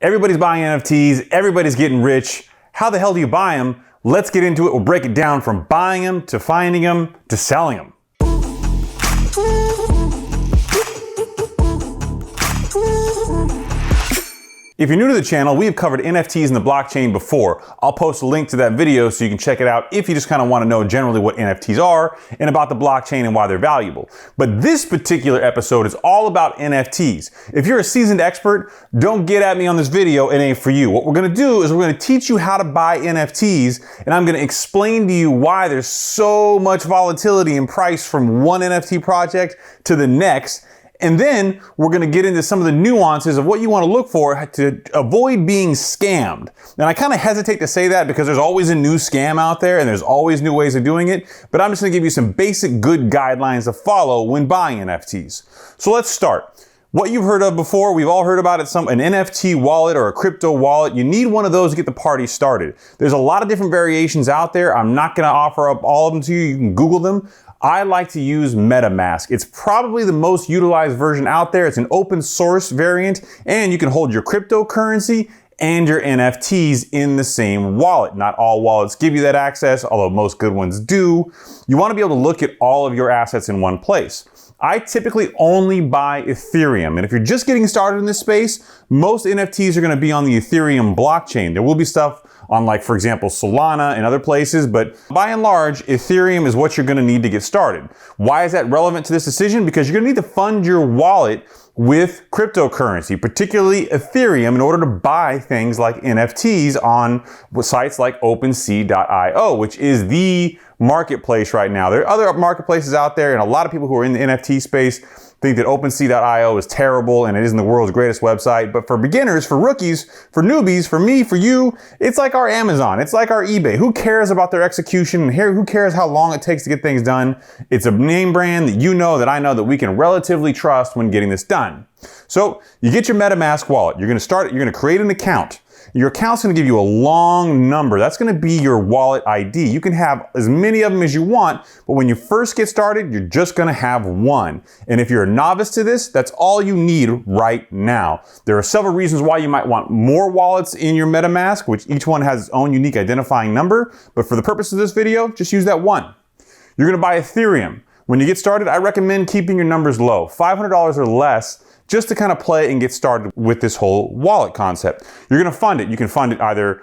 Everybody's buying NFTs, everybody's getting rich. How the hell do you buy them? Let's get into it. We'll break it down from buying them to finding them to selling them. If you're new to the channel, we have covered NFTs and the blockchain before. I'll post a link to that video so you can check it out if you just kind of want to know generally what NFTs are and about the blockchain and why they're valuable. But this particular episode is all about NFTs. If you're a seasoned expert, don't get at me on this video, it ain't for you. What we're going to do is we're going to teach you how to buy NFTs, and I'm going to explain to you why there's so much volatility in price from one NFT project to the next. And then we're going to get into some of the nuances of what you want to look for to avoid being scammed. And I kind of hesitate to say that because there's always a new scam out there and there's always new ways of doing it. But I'm just going to give you some basic good guidelines to follow when buying NFTs. So let's start. What you've heard of before, we've all heard about it, an NFT wallet or a crypto wallet. You need one of those to get the party started. There's a lot of different variations out there. I'm not going to offer up all of them to you. You can Google them. I like to use MetaMask. It's probably the most utilized version out there. It's an open source variant, and you can hold your cryptocurrency and your NFTs in the same wallet. Not all wallets give you that access, although most good ones do. You want to be able to look at all of your assets in one place. I typically only buy Ethereum. And if you're just getting started in this space, most NFTs are going to be on the Ethereum blockchain. There will be stuff on, like, for example, Solana and other places, but by and large, Ethereum is what you're going to need to get started. Why is that relevant to this decision? Because you're going to need to fund your wallet with cryptocurrency, particularly Ethereum, in order to buy things like NFTs on sites like OpenSea.io, which is the marketplace right now. There are other marketplaces out there, and a lot of people who are in the NFT space think that OpenSea.io is terrible and it isn't the world's greatest website. But for beginners, for rookies, for newbies, for me, for you, it's like our Amazon. It's like our eBay. Who cares about their execution? Who cares how long it takes to get things done? It's a name brand that you know, that I know, that we can relatively trust when getting this done. So you get your MetaMask wallet. You're going to create an account. Your account's going to give you a long number. That's going to be your wallet ID. You can have as many of them as you want, but when you first get started, you're just going to have one. And if you're a novice to this, that's all you need right now. There are several reasons why you might want more wallets in your MetaMask, which each one has its own unique identifying number. But for the purpose of this video, just use that one. You're going to buy Ethereum. When you get started, I recommend keeping your numbers low, $500 or less, just to kind of play and get started with this whole wallet concept. You're going to fund it. You can fund it either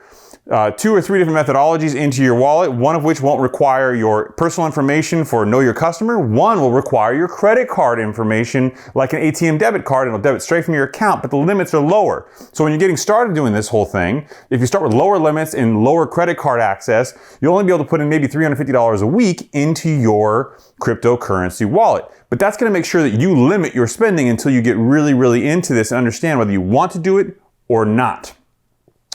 2 or 3 different methodologies into your wallet, one of which won't require your personal information for Know Your Customer. One will require your credit card information, like an ATM debit card, and it'll debit straight from your account, but the limits are lower. So when you're getting started doing this whole thing, if you start with lower limits and lower credit card access, you'll only be able to put in maybe $350 a week into your cryptocurrency wallet. But that's going to make sure that you limit your spending until you get really, really into this and understand whether you want to do it or not.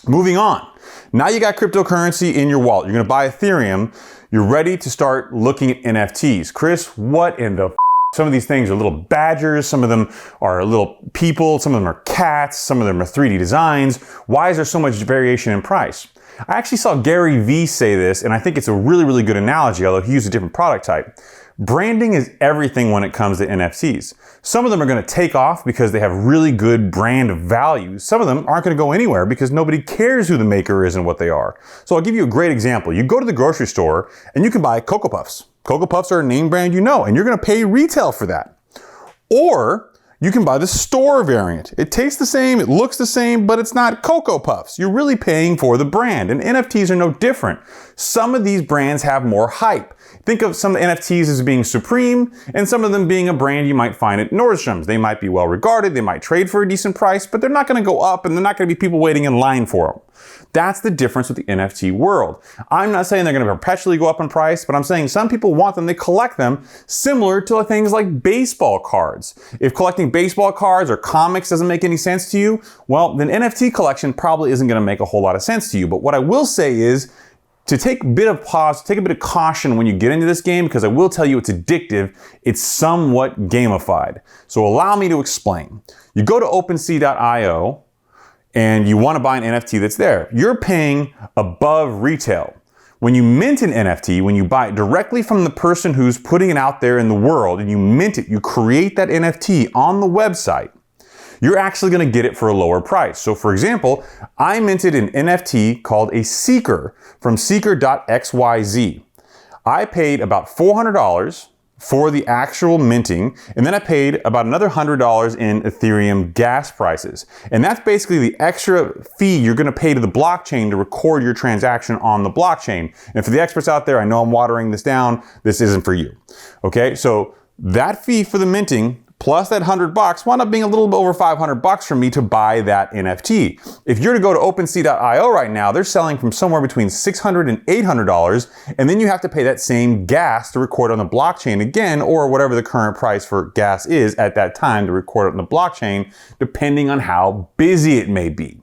Moving on. Now you got cryptocurrency in your wallet. You're going to buy Ethereum. You're ready to start looking at NFTs. Chris, what in the Some of these things are little badgers. Some of them are little people. Some of them are cats. Some of them are 3D designs. Why is there so much variation in price? I actually saw Gary Vee say this, and I think it's a really, really good analogy, although he used a different product type. Branding is everything when it comes to NFTs. Some of them are going to take off because they have really good brand values. Some of them aren't going to go anywhere because nobody cares who the maker is and what they are. So I'll give you a great example. You go to the grocery store and you can buy Cocoa Puffs. Cocoa Puffs are a name brand you know, and you're going to pay retail for that. Or you can buy the store variant. It tastes the same, it looks the same, but it's not Cocoa Puffs. You're really paying for the brand, and NFTs are no different. Some of these brands have more hype. Think of some NFTs as being Supreme, and some of them being a brand you might find at Nordstrom's. They might be well regarded, they might trade for a decent price, but they're not going to go up, and they're not going to be people waiting in line for them. That's the difference with the NFT world. I'm not saying they're going to perpetually go up in price, but I'm saying some people want them, they collect them, similar to things like baseball cards. If collecting baseball cards or comics doesn't make any sense to you, well, then NFT collection probably isn't going to make a whole lot of sense to you. But what I will say is to take a bit of pause, take a bit of caution when you get into this game, because I will tell you it's addictive. It's somewhat gamified. So allow me to explain. You go to OpenSea.io, and you want to buy an NFT that's there. You're paying above retail. When you mint an NFT, when you buy it directly from the person who's putting it out there in the world, and you mint it, you create that NFT on the website, you're actually going to get it for a lower price. So for example, I minted an NFT called a Seeker from seeker.xyz. I paid about $400 for the actual minting, and then I paid about another $100 in Ethereum gas prices. And that's basically the extra fee you're gonna pay to the blockchain to record your transaction on the blockchain. And for the experts out there, I know I'm watering this down, this isn't for you. Okay, so that fee for the minting plus that $100 wound up being a little bit over $500 for me to buy that NFT. If you're to go to OpenSea.io right now, they're selling from somewhere between $600 and $800, and then you have to pay that same gas to record on the blockchain again, or whatever the current price for gas is at that time to record it on the blockchain, depending on how busy it may be.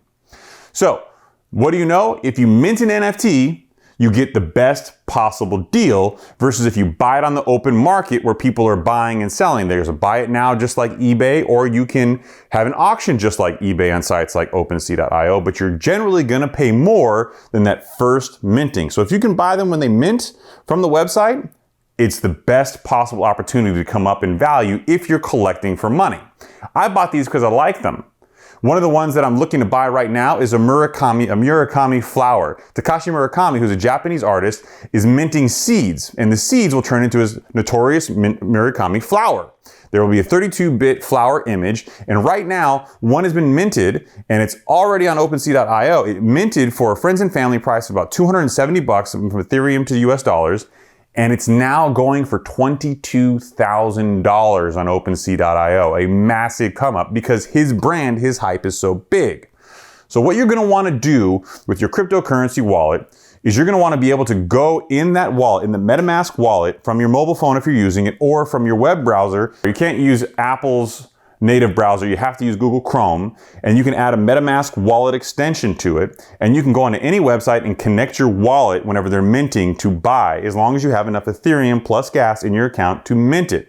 So, what do you know? If you mint an NFT, you get the best possible deal versus if you buy it on the open market where people are buying and selling. There's a buy it now just like eBay, or you can have an auction just like eBay on sites like OpenSea.io, but you're generally gonna pay more than that first minting. So if you can buy them when they mint from the website, it's the best possible opportunity to come up in value if you're collecting for money. I bought these because I like them. One of the ones that I'm looking to buy right now is a Murakami flower. Takashi Murakami, who's a Japanese artist, is minting seeds, and the seeds will turn into his notorious Murakami flower. There will be a 32-bit flower image, and right now, one has been minted, and it's already on OpenSea.io. It minted for a friends and family price of about $270 from Ethereum to US dollars, and it's now going for $22,000 on OpenSea.io, a massive come up because his brand, his hype is so big. So what you're gonna wanna do with your cryptocurrency wallet is you're gonna wanna be able to go in that wallet, in the MetaMask wallet, from your mobile phone if you're using it, or from your web browser. You can't use Apple's native browser, you have to use Google Chrome, and you can add a MetaMask wallet extension to it, and you can go onto any website and connect your wallet whenever they're minting to buy, as long as you have enough Ethereum plus gas in your account to mint it.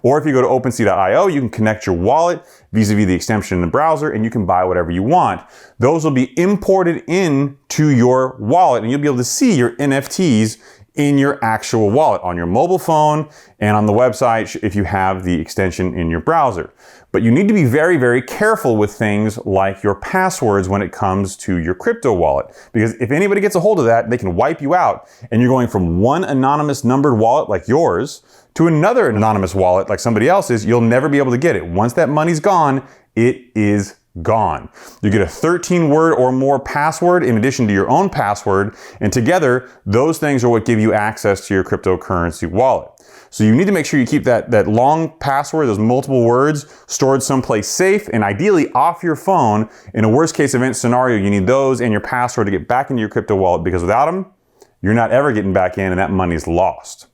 Or if you go to OpenSea.io, you can connect your wallet vis-a-vis the extension in the browser, and you can buy whatever you want. Those will be imported into your wallet, and you'll be able to see your NFTs in your actual wallet on your mobile phone and on the website if you have the extension in your browser. But you need to be very, very careful with things like your passwords when it comes to your crypto wallet. Because if anybody gets a hold of that, they can wipe you out, and you're going from one anonymous numbered wallet like yours to another anonymous wallet like somebody else's. You'll never be able to get it. Once that money's gone, it is gone. You get a 13-word or more password in addition to your own password, and together, those things are what give you access to your cryptocurrency wallet. So you need to make sure you keep that long password, those multiple words, stored someplace safe and ideally off your phone. In a worst case event scenario, you need those and your password to get back into your crypto wallet, because without them, you're not ever getting back in and that money's lost.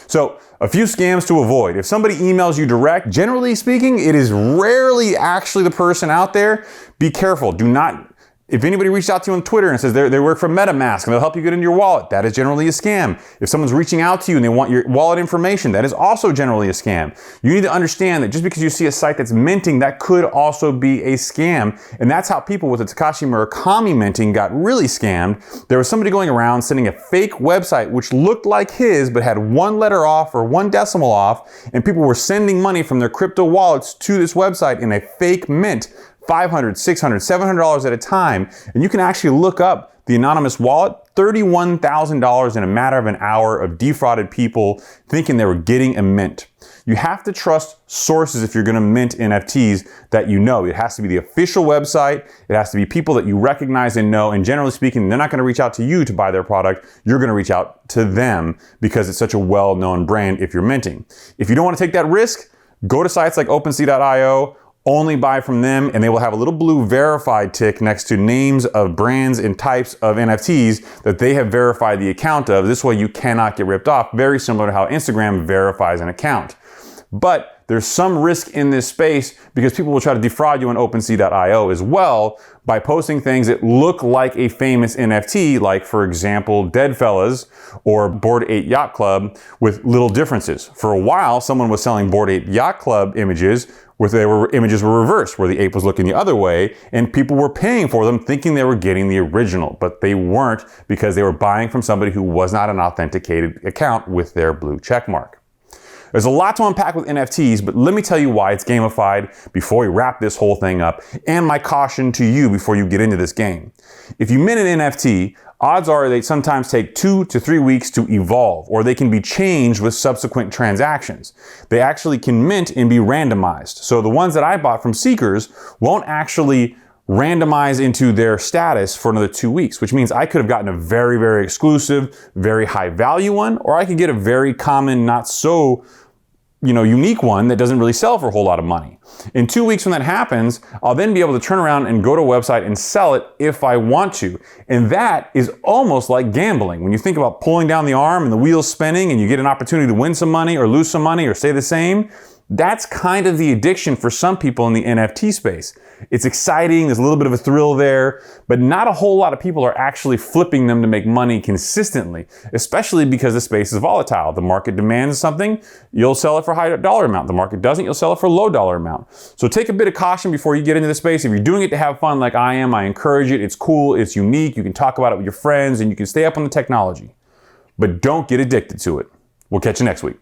So a few scams to avoid. If somebody emails you direct, generally speaking, it is rarely actually the person out there. Be careful. Do not, if anybody reaches out to you on Twitter and says they work for MetaMask and they'll help you get into your wallet, that is generally a scam. If someone's reaching out to you and they want your wallet information, that is also generally a scam. You need to understand that just because you see a site that's minting, that could also be a scam. And that's how people with the Takashi Murakami minting got really scammed. There was somebody going around sending a fake website which looked like his but had one letter off or one decimal off, and people were sending money from their crypto wallets to this website in a fake mint. $500, $600, $700 at a time. And you can actually look up the anonymous wallet, $31,000 in a matter of an hour of defrauded people thinking they were getting a mint. You have to trust sources if you're gonna mint NFTs that you know. It has to be the official website. It has to be people that you recognize and know. And generally speaking, they're not gonna reach out to you to buy their product. You're gonna reach out to them because it's such a well-known brand if you're minting. If you don't wanna take that risk, go to sites like OpenSea.io, only buy from them, and they will have a little blue verified tick next to names of brands and types of NFTs that they have verified the account of. This way you cannot get ripped off, very similar to how Instagram verifies an account. But there's some risk in this space because people will try to defraud you on OpenSea.io as well by posting things that look like a famous NFT, like for example, Deadfellas or Bored Ape Yacht Club, with little differences. For a while, someone was selling Bored Ape Yacht Club images where images were reversed, where the ape was looking the other way, and people were paying for them thinking they were getting the original, but they weren't because they were buying from somebody who was not an authenticated account with their blue check mark. There's a lot to unpack with NFTs, but let me tell you why it's gamified before we wrap this whole thing up, and my caution to you before you get into this game. If you mint an NFT, odds are they sometimes take 2 to 3 weeks to evolve, or they can be changed with subsequent transactions. They actually can mint and be randomized. So the ones that I bought from Seekers won't actually randomize into their status for another 2 weeks, which means I could have gotten a very, very exclusive, very high value one, or I could get a very common, not so unique one that doesn't really sell for a whole lot of money. In 2 weeks when that happens, I'll then be able to turn around and go to a website and sell it if I want to. And that is almost like gambling. When you think about pulling down the arm and the wheels spinning and you get an opportunity to win some money or lose some money or stay the same, that's kind of the addiction for some people in the NFT space. It's exciting, there's a little bit of a thrill there, but not a whole lot of people are actually flipping them to make money consistently, especially because the space is volatile. The market demands something, you'll sell it for a high dollar amount. The market doesn't, you'll sell it for a low dollar amount. So take a bit of caution before you get into the space. If you're doing it to have fun like I am, I encourage it. It's cool, it's unique, you can talk about it with your friends, and you can stay up on the technology. But don't get addicted to it. We'll catch you next week.